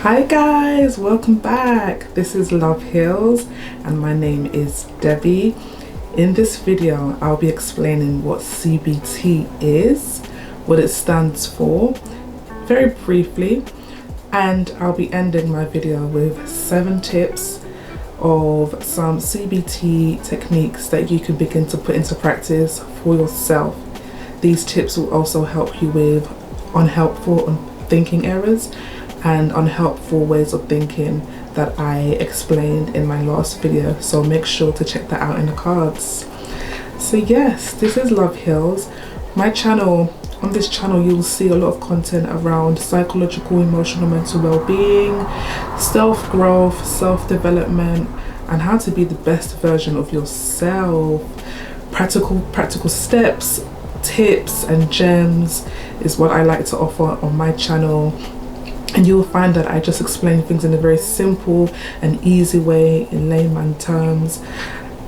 Hi guys, welcome back. This is Love Heals and my name is Debbie. In this video I'll be explaining what CBT is, what it stands for, very briefly, and I'll be ending my video with 7 tips of some CBT techniques that you can begin to put into practice for yourself. These tips will also help you with unhelpful thinking errors and unhelpful ways of thinking that I explained in my last video, so make sure to check that out in the cards. So yes, this is Love Heals. My channel, on this channel you will see a lot of content around psychological, emotional, mental well-being, self-growth, self-development, and how to be the best version of yourself. Practical steps, tips and gems is what I like to offer on my channel. And you'll find that I just explain things in a very simple and easy way, in layman terms.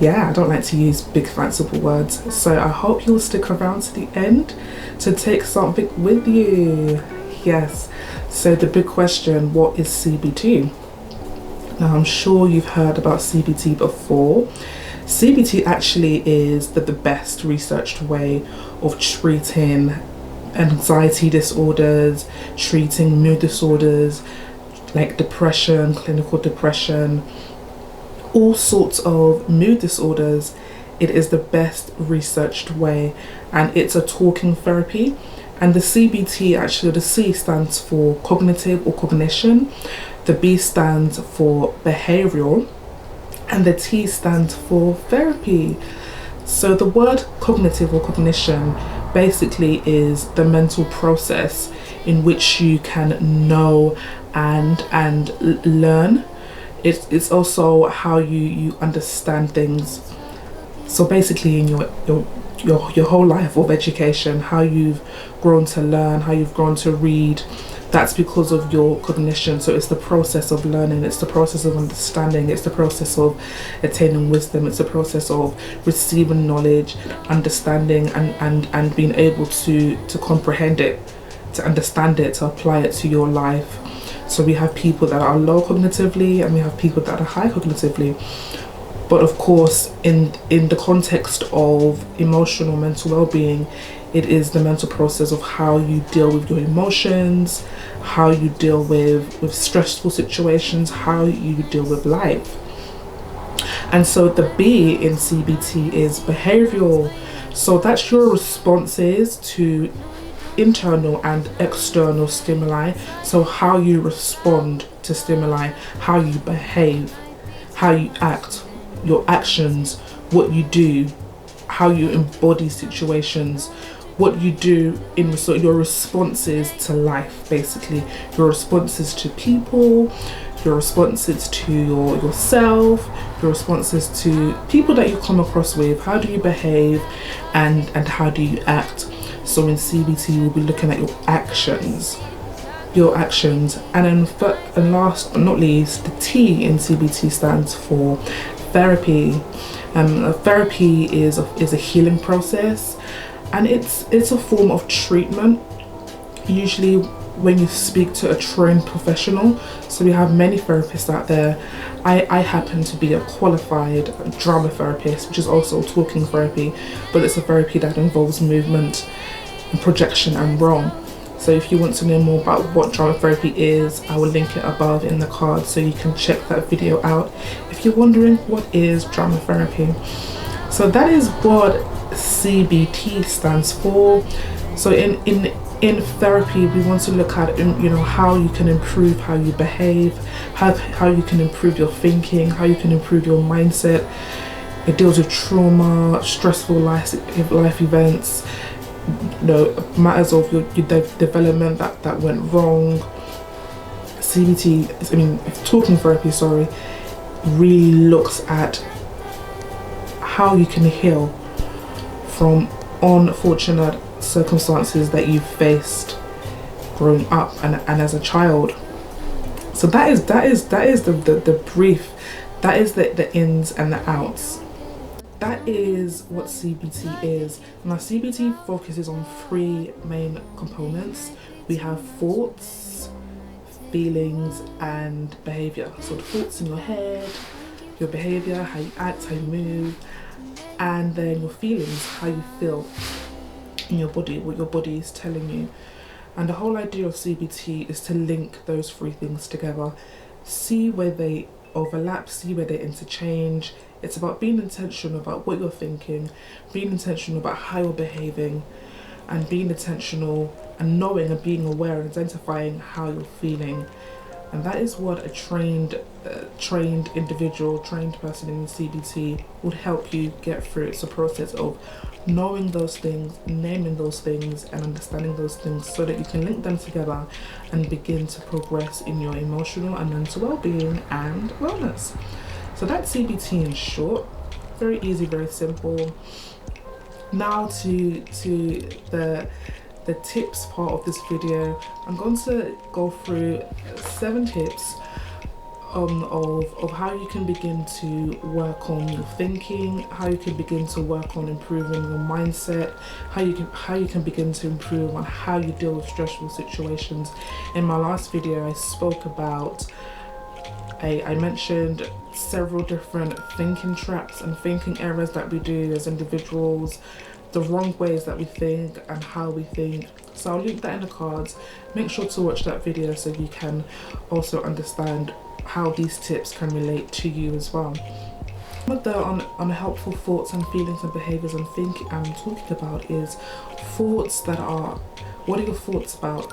Yeah, I don't like to use big fanciful words. So I hope you'll stick around to the end to take something with you. Yes, so the big question, what is CBT? Now I'm sure you've heard about CBT before. CBT actually is the best researched way of treating anxiety disorders, treating mood disorders like depression, clinical depression, all sorts of mood disorders. It is the best researched way, and it's a talking therapy. And the CBT, actually the C stands for cognitive or cognition, the B stands for behavioural, and the T stands for therapy. So the word cognitive or cognition basically is the mental process in which you can know and learn. It's also how you understand things. So basically in your whole life of education, how you've grown to learn, how you've grown to read, that's because of your cognition. So it's the process of learning, it's the process of understanding, it's the process of attaining wisdom, it's the process of receiving knowledge, understanding and being able to comprehend it, to understand it, to apply it to your life. So we have people that are low cognitively and we have people that are high cognitively. But of course in the context of emotional mental well-being, it is the mental process of how you deal with your emotions, how you deal with stressful situations, how you deal with life. And so the B in CBT is behavioural. So that's your responses to internal and external stimuli. So how you respond to stimuli, how you behave, how you act, your actions, what you do, how you embody situations, what you do in your responses to life, basically your responses to people, your responses to yourself, your responses to people that you come across with. How do you behave and how do you act? So in CBT we'll be looking at your actions, and then last but not least, the T in CBT stands for therapy. Therapy is a healing process, and it's a form of treatment, usually when you speak to a trained professional. So we have many therapists out there. I happen to be a qualified drama therapist, which is also talking therapy, but it's a therapy that involves movement and projection and role. So if you want to know more about what drama therapy is, I will link it above in the card so you can check that video out if you're wondering what is drama therapy. So that is what CBT stands for. So in therapy we want to look at how you can improve how you behave, how you can improve your thinking, how you can improve your mindset. It deals with trauma, stressful life events, matters of your development that went wrong. Talking therapy, really looks at how you can heal from unfortunate circumstances that you faced growing up and as a child. So that is the brief, that is the ins and the outs. That is what CBT is. Now CBT focuses on 3 main components. We have thoughts, feelings and behavior. So the thoughts in your head, your behavior, how you act, how you move, and then your feelings, how you feel in your body, what your body is telling you. And the whole idea of CBT is to link those three things together, see where they overlap, see where they interchange. It's about being intentional about what you're thinking, being intentional about how you're behaving, and being intentional and knowing and being aware and identifying how you're feeling. And that is what a trained individual, trained person in CBT would help you get through. It's a process of knowing those things, naming those things, and understanding those things so that you can link them together and begin to progress in your emotional and mental well-being and wellness. So that's CBT in short. Very easy, very simple. Now to the tips part of this video. I'm going to go through 7 tips of how you can begin to work on your thinking, how you can begin to work on improving your mindset, how you can begin to improve on how you deal with stressful situations. In my last video, I spoke about I mentioned several different thinking traps and thinking errors that we do as individuals, the wrong ways that we think and how we think. So I'll link that in the cards. Make sure to watch that video so you can also understand how these tips can relate to you as well. What the unhelpful thoughts and feelings and behaviors I'm talking about is thoughts that are, what are your thoughts about?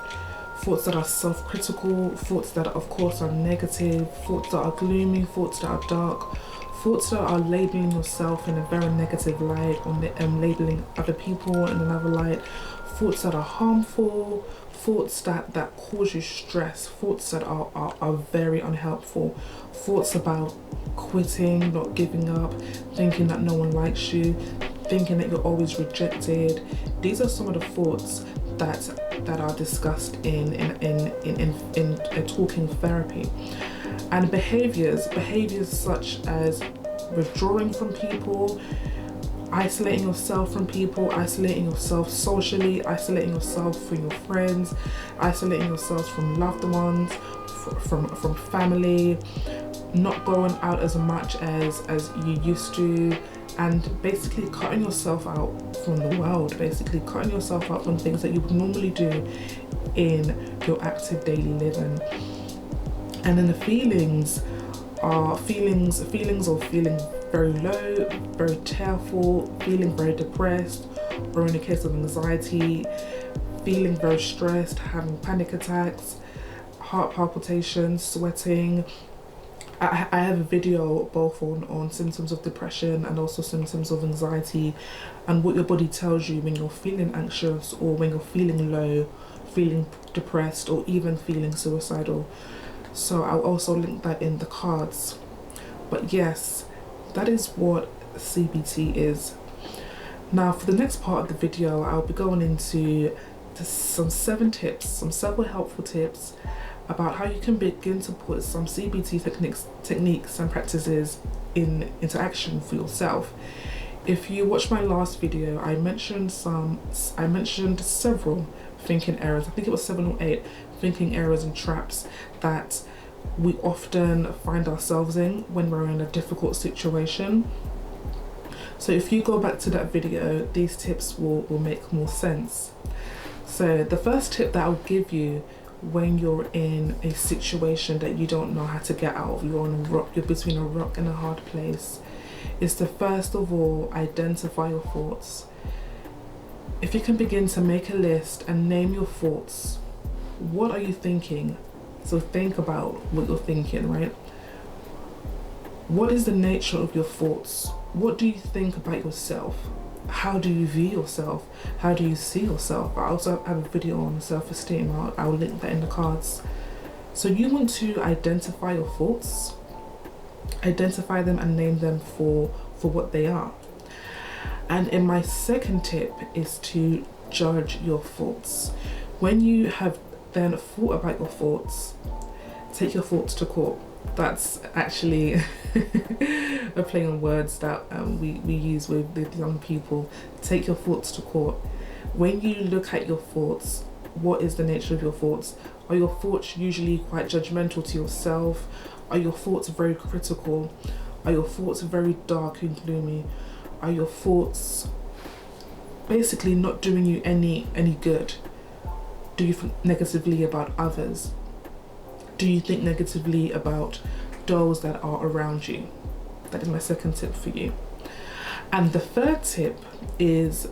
Thoughts that are self-critical, thoughts that of course are negative, thoughts that are gloomy, thoughts that are dark, thoughts that are labeling yourself in a very negative light, or labeling other people in another light, thoughts that are harmful, thoughts that cause you stress, thoughts that are very unhelpful, thoughts about quitting, not giving up, thinking that no one likes you, thinking that you're always rejected. These are some of the thoughts that are discussed in talking therapy. And behaviors such as withdrawing from people, isolating yourself from people, isolating yourself socially, isolating yourself from your friends, isolating yourself from loved ones, from family, not going out as much as you used to, and basically cutting yourself out from the world, basically cutting yourself out from things that you would normally do in your active daily living. And then the feelings are feelings of feeling very low, very tearful, feeling very depressed, or in the case of anxiety, feeling very stressed, having panic attacks, heart palpitations, sweating. I have a video both on symptoms of depression and also symptoms of anxiety, and what your body tells you when you're feeling anxious or when you're feeling low, feeling depressed, or even feeling suicidal. So I'll also link that in the cards. But yes, that is what CBT is. Now for the next part of the video, I'll be going into some several helpful tips about how you can begin to put some CBT techniques and practices into action for yourself. If you watch my last video, I mentioned several thinking errors. I think it was 7 or 8 thinking errors and traps that we often find ourselves in when we're in a difficult situation. So if you go back to that video, these tips will make more sense. So the first tip that I'll give you when you're in a situation that you don't know how to get out of, you're between a rock and a hard place, is to first of all identify your thoughts. If you can begin to make a list and name your thoughts, what are you thinking? So think about what you're thinking, right? What is the nature of your thoughts? What do you think about yourself? How do you view yourself? How do you see yourself? I also have a video on self-esteem. I'll link that in the cards. So you want to identify your thoughts, identify them and name them for what they are. And in my second tip is to judge your thoughts. When you have then thought about your thoughts, take your thoughts to court. That's actually a play on words that we use with the young people. Take your thoughts to court. When you look at your thoughts, what is the nature of your thoughts? Are your thoughts usually quite judgmental to yourself? Are your thoughts very critical? Are your thoughts very dark and gloomy? Are your thoughts basically not doing you any good? Do you think negatively about others? Do you think negatively about those that are around you? That is my second tip for you. And the third tip is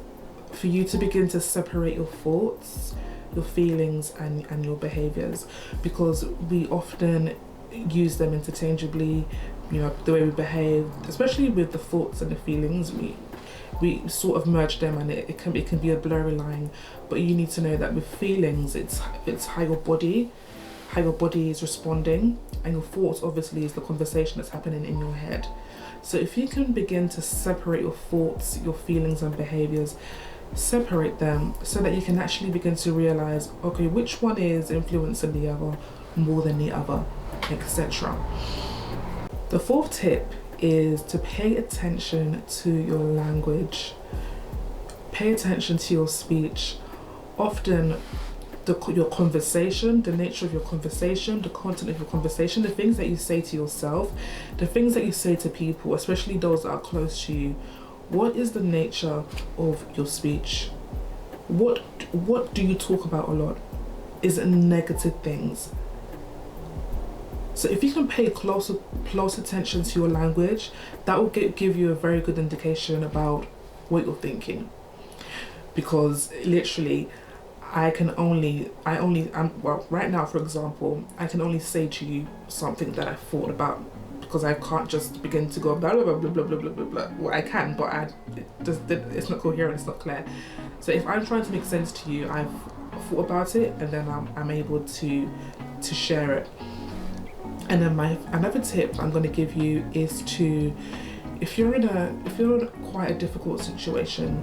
for you to begin to separate your thoughts, your feelings and your behaviors, because we often use them interchangeably. You know, the way we behave, especially with the thoughts and the feelings, we sort of merge them, and it can be a blurry line. But you need to know that with feelings, it's how your body is responding, and your thoughts obviously is the conversation that's happening in your head. So if you can begin to separate your thoughts, your feelings and behaviors, separate them so that you can actually begin to realize, okay, which one is influencing the other more than the other, etc. The fourth tip is to pay attention to your language. Pay attention to your speech. Often your conversation, the nature of your conversation, the content of your conversation, the things that you say to yourself, the things that you say to people, especially those that are close to you. What is the nature of your speech? What do you talk about a lot? Is it negative things? So if you can pay close attention to your language, that will give you a very good indication about what you're thinking. Because literally, well, right now, for example, I can only say to you something that I thought about, because I can't just begin to go blah blah blah blah blah blah blah blah. Well, I can, but it's not coherent, it's not clear. So if I'm trying to make sense to you, I've thought about it, and then I'm able to share it. And then another tip I'm going to give you is to, if you're in quite a difficult situation,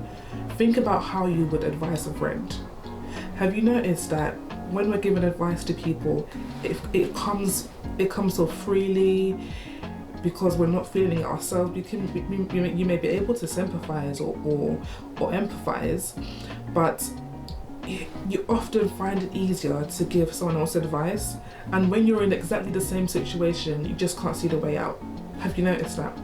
think about how you would advise a friend. Have you noticed that when we're giving advice to people, it comes so freely, because we're not feeling it ourselves? You may be able to sympathize or empathize, but you often find it easier to give someone else advice, and when you're in exactly the same situation, you just can't see the way out. Have you noticed that?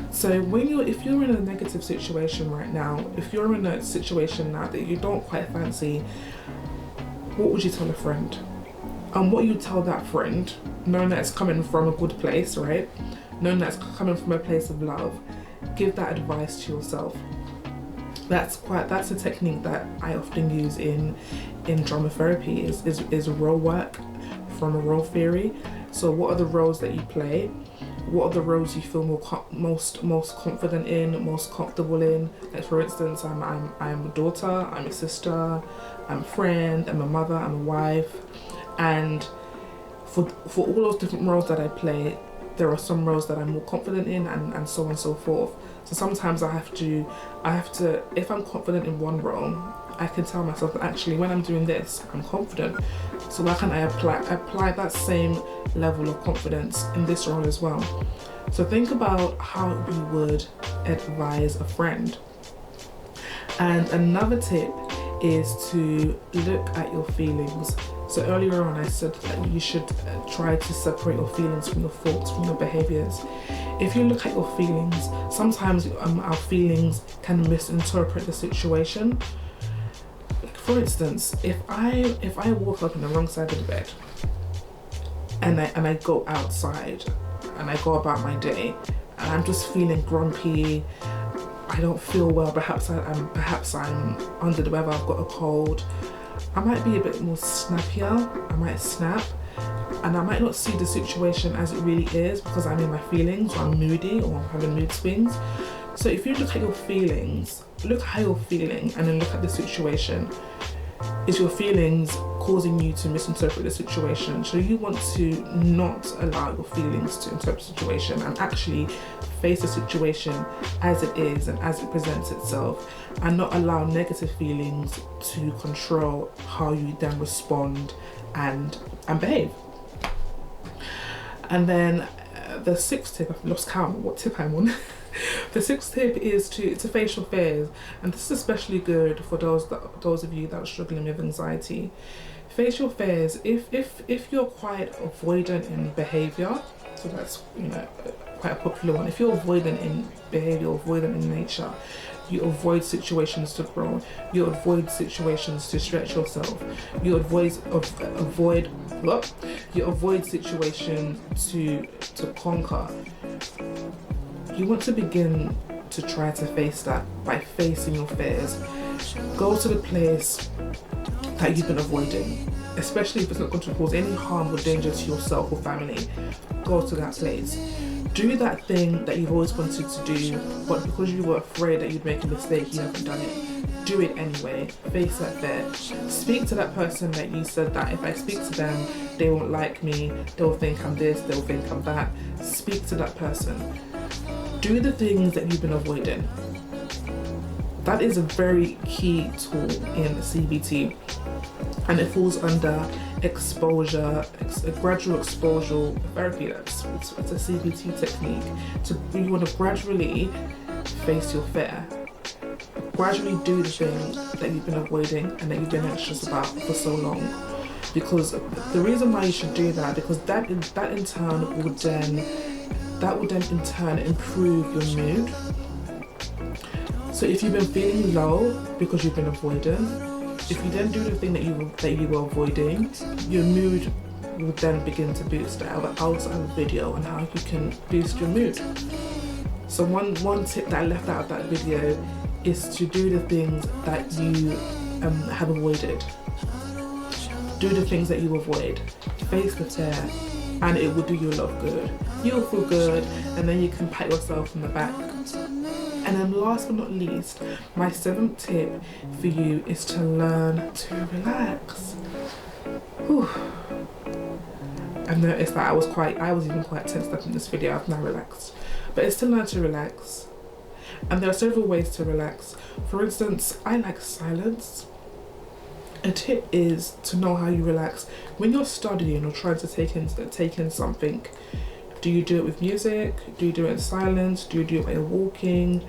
So if you're in a negative situation right now, if you're in a situation now that you don't quite fancy, what would you tell a friend? And what you tell that friend, knowing that it's coming from a good place, right? Knowing that it's coming from a place of love, give that advice to yourself. That's a technique that I often use in dramatherapy is role work from a role theory. So what are the roles that you play? What are the roles you feel most confident in, most comfortable in? Like, for instance, I'm a daughter, I'm a sister, I'm a friend, I'm a mother, I'm a wife, and for all those different roles that I play, there are some roles that I'm more confident in, and so on and so forth. So sometimes I have to, if I'm confident in one role, I can tell myself that actually when I'm doing this, I'm confident. So why can't I apply that same level of confidence in this role as well? So think about how you would advise a friend. And another tip is to look at your feelings. So earlier on I said that you should try to separate your feelings from your thoughts, from your behaviors. If you look at your feelings, sometimes our feelings can misinterpret the situation. For instance, if I woke up on the wrong side of the bed and I go outside and I go about my day and I'm just feeling grumpy, I don't feel well, perhaps I'm under the weather, I've got a cold, I might be a bit more snappier, I might snap, and I might not see the situation as it really is because I'm in my feelings, or I'm moody, or I'm having mood swings. So if you look at your feelings, look how you're feeling, and then look at the situation. Is your feelings causing you to misinterpret the situation? So you want to not allow your feelings to interpret the situation and actually face the situation as it is and as it presents itself, and not allow negative feelings to control how you then respond and behave. And then the sixth tip, I've lost count what tip I'm on. The sixth tip is to face your fears, and this is especially good for those of you that are struggling with anxiety. Face your fears. If you're quite avoidant in behaviour, so that's, you know, quite a popular one. If you're avoidant in behaviour, avoidant in nature, you avoid situations to grow, you avoid situations to stretch yourself, you avoid situations to conquer. You want to begin to try to face that by facing your fears. Go to the place that you've been avoiding, especially if it's not going to cause any harm or danger to yourself or family. Go to that place. Do that thing that you've always wanted to do, but because you were afraid that you'd make a mistake, you haven't done it. Do it anyway. Face that fear. Speak to that person that you said that if I speak to them, they won't like me, they'll think I'm this, they'll think I'm that. Speak to that person. Do the things that you've been avoiding. That is a very key tool in CBT, and it falls under exposure, a gradual exposure therapy. It's a CBT technique. You want to gradually face your fear. Gradually do the thing that you've been avoiding and that you've been anxious about for so long. Because the reason why you should do that, because that in turn will then in turn improve your mood. So if you've been feeling low because you've been avoidant, if you then do the thing that you were avoiding, your mood will then begin to boost. I'll also have a video on how you can boost your mood. So one tip that I left out of that video is to do the things that you have avoided. Do the things that you avoid. Face the fear, and it will do you a lot of good. You'll feel good, and then you can pat yourself on the back. And then last but not least, my seventh tip for you is to learn to relax. Whew. I've noticed that I was even quite tensed up in this video. I've now relaxed. But it's to learn to relax. And there are several ways to relax. For instance, I like silence. A tip is to know how you relax. When you're studying or trying to take in something, do you do it with music? Do you do it in silence? Do you do it while you're walking?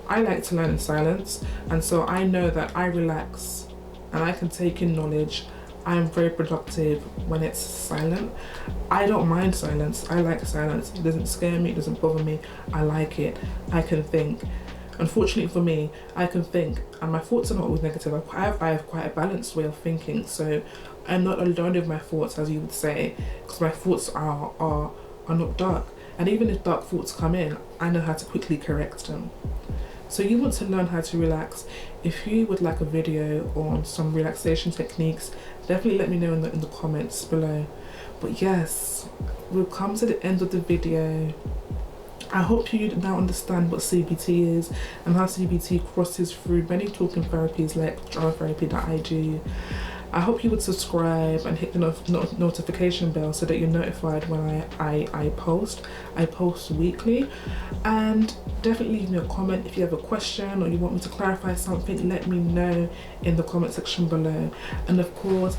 I like to learn in silence, and so I know that I relax and I can take in knowledge. I am very productive when it's silent. I don't mind silence. I like silence. It doesn't scare me, it doesn't bother me. I like it. I can think. Unfortunately for me, I can think, and my thoughts are not always negative. I have quite a balanced way of thinking, so I'm not alone with my thoughts, as you would say, because my thoughts are not dark. And even if dark thoughts come in, I know how to quickly correct them. So you want to learn how to relax. If you would like a video on some relaxation techniques, definitely let me know in the comments below. But yes, we've come to the end of the video. I hope you now understand what CBT is and how CBT crosses through many talking therapies like Dramatherapy that I do. I hope you would subscribe and hit the notification bell so that you're notified when I post. I post weekly. And definitely leave me a comment if you have a question or you want me to clarify something. Let me know in the comment section below. And of course,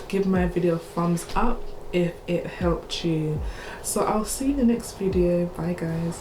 give my video a thumbs up if it helped you. So I'll see you in the next video. Bye guys.